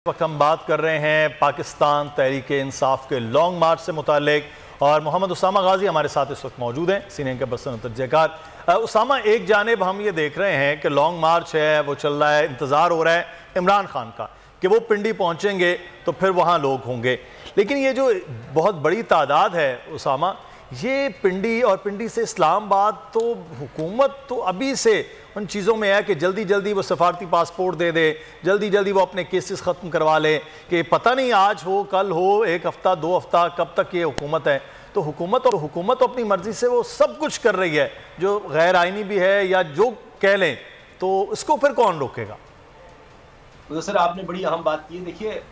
वक्त हम बात कर रहे हैं पाकिस्तान तहरीक इंसाफ के लॉन्ग मार्च से मुतालिक और मोहम्मद उसामा गाजी हमारे साथ इस वक्त मौजूद हैं, सीनियर के बसन तजज़ियाकार। उसामा, एक जानिब हम ये देख रहे हैं कि लॉन्ग मार्च है वो चल रहा है, इंतज़ार हो रहा है इमरान खान का कि वो पिंडी पहुँचेंगे तो फिर वहाँ लोग होंगे, लेकिन ये जो बहुत बड़ी तादाद है उसामा, ये पिंडी और पिंडी से इस्लामाबाद, तो हुकूमत तो अभी से उन चीज़ों में है कि जल्दी जल्दी वो सफारती पासपोर्ट दे दे, जल्दी जल्दी वो अपने केसेस ख़त्म करवा ले, कि पता नहीं आज हो कल हो, एक हफ़्ता 2 हफ़्ता कब तक ये हुकूमत है। तो हुकूमत अपनी मर्ज़ी से वो सब कुछ कर रही है जो गैर आइनी भी है या जो कह लें, तो इसको फिर कौन रोकेगा? तो सर आपने बड़ी अहम बात की है। देखिए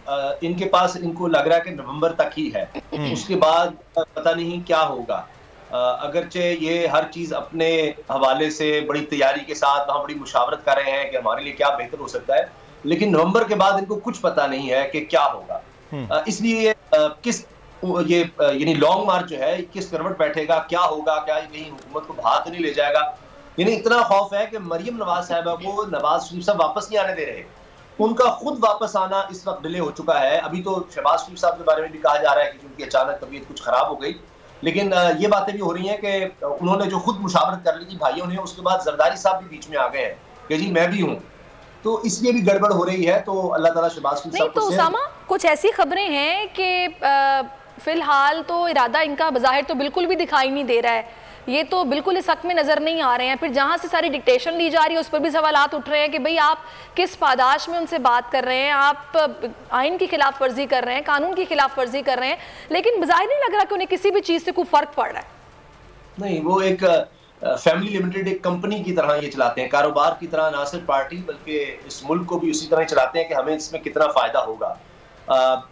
इनके पास, इनको लग रहा है कि नवंबर तक ही है, उसके बाद पता नहीं क्या होगा। अगरचे ये हर चीज अपने हवाले से बड़ी तैयारी के साथ वहाँ बड़ी मुशावरत कर रहे हैं कि हमारे लिए क्या बेहतर हो सकता है, लेकिन नवंबर के बाद इनको कुछ पता नहीं है कि क्या होगा। इसलिए किस ये यानी लॉन्ग मार्च जो है किस करवट बैठेगा, क्या होगा, क्या कहीं हुकूमत को बाहर तो नहीं ले जाएगा। यानी इतना खौफ है कि मरियम नवाज साहबा को नवाज शरीफ साहब वापस नहीं आने दे रहे, उनका खुद वापस आना इस वक्त डिले हो चुका है। अभी तो शहबाज शरीफ साहब के बारे में भी कहा जा रहा है कि उनकी अचानक तबीयत कुछ खराब हो गई, लेकिन ये बातें भी हो रही हैं कि उन्होंने जो खुद मुशावरत कर ली थी भाइयों ने, उसके बाद जरदारी साहब भी बीच में आ गए हैं कि जी मैं भी हूँ, तो इसलिए भी गड़बड़ हो रही है। तो अल्लाह ताला शहबाज शरीफ साहब को। तो उसामा, कुछ ऐसी खबरें हैं कि फिलहाल तो इरादा इनका बज़ाहिर तो बिल्कुल भी दिखाई नहीं दे रहा है, ये तो बिल्कुल इस हक में नजर नहीं आ रहे हैं। फिर जहां से सारी डिक्टेशन ली जा रही है उस पर भी सवालात उठ रहे हैं कि भाई आप किस पादाश में उनसे बात कर रहे हैं, आप आइन की खिलाफ वर्जी कर रहे हैं, कानून की खिलाफ वर्जी कर रहे हैं, लेकिन बज़ाहिर नहीं लग रहा कि उन्हें किसी भी चीज से कोई फर्क पड़ रहा है। नहीं, वो एक फैमिली लिमिटेड एक कंपनी की तरह ये चलाते हैं, कारोबार की तरह, ना सिर्फ पार्टी बल्कि इस मुल्क को भी उसी तरह चलाते हैं कि हमें इसमें कितना फायदा होगा।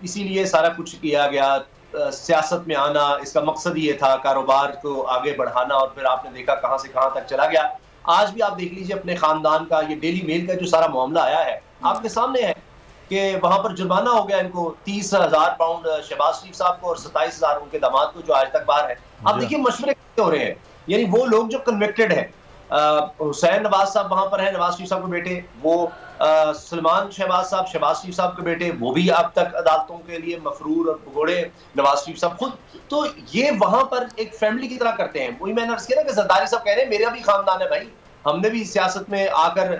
इसीलिए सारा कुछ किया गया। सियासत में आना, इसका मकसद ये था कारोबार को आगे बढ़ाना, और फिर आपने देखा कहां से कहां तक चला गया। आज भी आप देख लीजिए अपने खानदान का, ये डेली मेल का जो सारा मामला आया है आपके सामने है कि वहां पर जुर्माना हो गया इनको 30,000 पाउंड शहबाज शरीफ साहब को और 27,000 उनके दामाद को जो आज तक बाहर है। आप देखिए मशवरे कैसे हो रहे हैं, यानी वो लोग जो कन्विक्टेड है, हुसैन नवाज साहब वहां पर है, नवाज शरीफ साहब के बेटे, वो सलमान शहबाज साहब, शहबाज शरीफ साहब के बेटे, वो भी अब तक अदालतों के लिए मफरूर और भगोड़े, नवाज शरीफ साहब खुद। तो ये वहां पर एक फैमिली की तरह करते हैं। वही मैंने अर्ज किया ना कि जरदारी साहब कह रहे हैं मेरा भी खानदान है भाई, हमने भी सियासत में आकर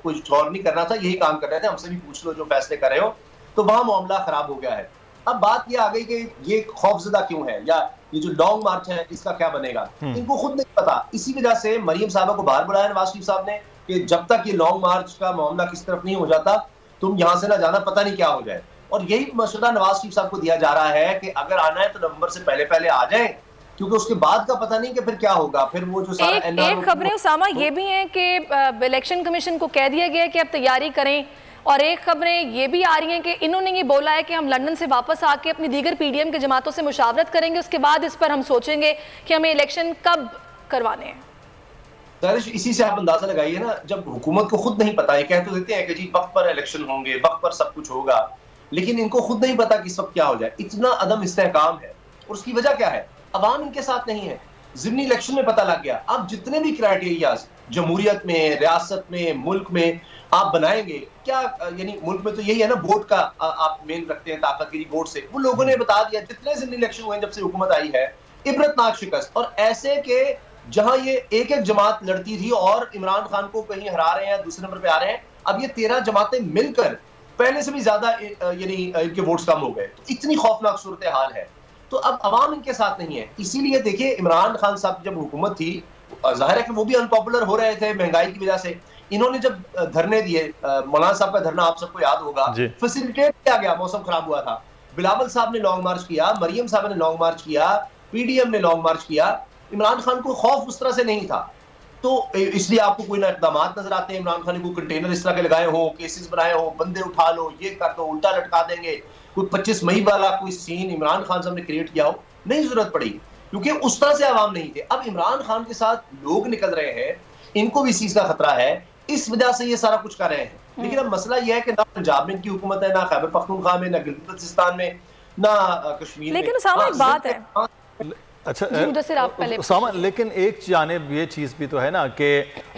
कुछ और नहीं करना था, यही काम कर रहे थे, हमसे भी पूछ लो जो फैसले कर रहे हो। तो वहां मामला खराब हो गया है। अब बात ये आ गई कि ये खौफजदा क्यों है, या ये जो लॉन्ग मार्च है इसका क्या बनेगा, इनको खुद नहीं पता। इसी वजह से मरियम साहबा को बाहर बुलाया नवाज शरीफ साहब ने कि जब तक ये लॉन्ग मार्च का मामला किस तरफ नहीं हो जाता तुम यहां से ना जाना, पता नहीं क्या हो जाए। और यही मशवरा नवाज शरीफ साहब को दिया जा रहा है कि अगर आना है तो नवंबर से पहले पहले आ जाए, क्योंकि उसके बाद का पता नहीं कि फिर क्या होगा। फिर वो जो सारा एक खबरें उसामा ये भी हैं कि इलेक्शन कमीशन को कह दिया गया कि अब तैयारी करें, और एक खबरें ये भी आ रही हैं कि इन्होंने ये बोला है कि हम लंदन से वापस आके अपनी दीगर पीडीएम के जमातों से मुशावरत करेंगे, उसके बाद इस पर हम सोचेंगे कि हमें इलेक्शन कब करवाने हैं। इसी से आप अंदाजा लगाइए ना, जब हुकूमत को खुद नहीं पता, ये कह तो देते हैं कि जी वक्त पर इलेक्शन होंगे, वक्त पर सब कुछ होगा, लेकिन इनको खुद नहीं पता कि इस वक्त क्या हो जाए। इतना अदम इस्तेहकाम है, और उसकी वजह क्या है, अवाम इनके साथ नहीं है। ज़िमनी इलेक्शन में पता लग गया। अब जितने भी क्राइटेरियाज जमहूरियत में, रियासत में, मुल्क में आप बनाएंगे, क्या यानी मुल्क में तो यही है ना, वोट का आप मेन रखते हैं ताकतगिरी वोट से, वो लोगों ने बता दिया। जितने ज़िमनी इलेक्शन हुए जब से हुकूमत आई है, इबरतनाक शिकस्त, और ऐसे के जहां ये एक एक जमात लड़ती थी और इमरान खान को कहीं हरा रहे हैं, दूसरे नंबर पे आ रहे हैं, अब ये 13 जमातें मिलकर पहले से भी ज्यादा यानी इनके वोट्स कम हो गए। तो इतनी खौफनाक सूरत हाल है। तो अब अवाम इनके साथ नहीं है। इसीलिए देखिए इमरान खान साहब जब हुकूमत थी, जाहिर है कि वो भी अनपॉपुलर हो रहे थे महंगाई की वजह से। इन्होंने जब धरने दिए, मौलाना साहब का धरना आप सबको याद होगा, फैसिलिटेट किया गया, मौसम खराब हुआ था, बिलावल साहब ने लॉन्ग मार्च किया, मरियम साहब ने लॉन्ग मार्च किया, पीडीएम ने लॉन्ग मार्च किया। इमरान खान को खौफ उस तरह से नहीं था, तो इसलिए आपको कोई ना इकदाम नजर आते हैं। इमरान खान ने कोई कंटेनर इस तरह के लगाए हो, केसेस बनाए हो, बंदे उठा लो, ये कर दो, उल्टा लटका देंगे, कोई 25 मई वाला कोई सीन इमरान खान साहब ने क्रिएट किया हो, नहीं जरूरत पड़ी, क्योंकि उस तरह से आवाम नहीं थे। अब इमरान खान के साथ लोग निकल रहे हैं, इनको भी इस चीज का खतरा है, इस वजह से ये सारा कुछ कर रहे हैं। लेकिन अब मसला यह है कि ना पंजाब में इनकी हुकूमत है, ना खैबर पख्तूनख्वा में, ना गिलगित बल्तिस्तान में, ना कश्मीर में। लेकिन उसामा एक बात है, अच्छा उसामा, लेकिन एक जानिब ये चीज़ भी तो है ना कि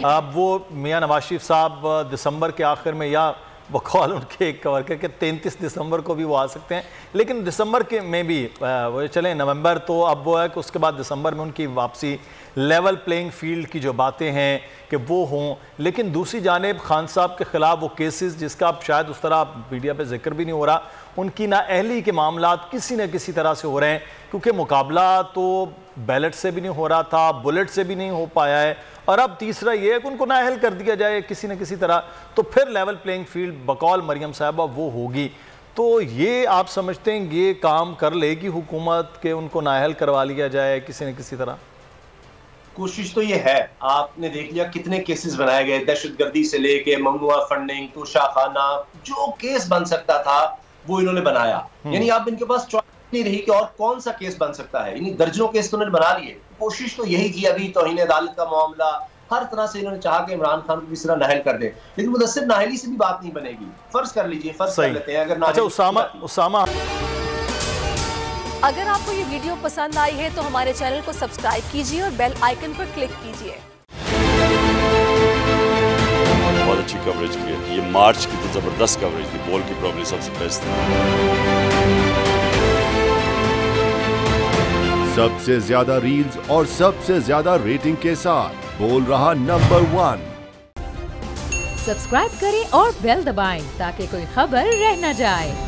अब वो मियाँ नवाज शरीफ साहब दिसंबर के आखिर में या बकौल उनके कवर करके 33 दिसंबर को भी वो आ सकते हैं, लेकिन दिसंबर के में भी वो चलें, नवंबर तो अब वो है कि उसके बाद दिसंबर में उनकी वापसी, लेवल प्लेइंग फील्ड की जो बातें हैं कि वो हों। लेकिन दूसरी जानिब खान साहब के ख़िलाफ़ वो केसेस जिसका अब शायद उस तरह मीडिया पे जिक्र भी नहीं हो रहा, उनकी नाअहली के मामलात किसी न किसी तरह से हो रहे हैं, क्योंकि मुकाबला तो बैलेट से भी नहीं हो रहा था, बुलेट से भी नहीं हो पाया है, और अब तीसरा ये है कि उनको नाअहल कर दिया जाए किसी न किसी तरह, तो फिर लेवल प्लेइंग फील्ड बकौल मरियम साहबा वो होगी। तो ये आप समझते हैं ये काम कर लेगी हुकूमत के उनको नाअहल करवा लिया जाए किसी न किसी तरह? कोशिश तो ये है, आपने देख लिया कितने केसेस बनाए गए, दहशतगर्दी से लेके ममनुआ फंडिंग, तोशाखाना, जो केस बन सकता था वो इन्होंने बनाया। यानी अब इनके पास चॉइस नहीं रही कि और कौन सा केस बन सकता है, यानी दर्जनों केस तो उन्होंने बना लिए। कोशिश तो यही की अभी तौहीन अदालत का मामला, हर तरह से इन्होंने चाहा कि इमरान खान को किसी तरह नाअहल कर दे, लेकिन मुदस्सिर नाअहली से भी बात नहीं बनेगी। फर्ज कर लीजिए, फर्ज कर लेते हैं अगर उसामा, अगर आपको ये वीडियो पसंद आई है तो हमारे चैनल को सब्सक्राइब कीजिए और बेल आइकन पर क्लिक कीजिए। बहुत अच्छी कवरेज की है, ये मार्च की तो जबरदस्त कवरेज थी, बॉल की प्रॉब्लम सबसे बेस्ट थी। सबसे ज्यादा रील्स और सबसे ज्यादा रेटिंग के साथ बोल रहा नंबर 1। सब्सक्राइब करें और बेल दबाएं ताकि कोई खबर रह न जाए।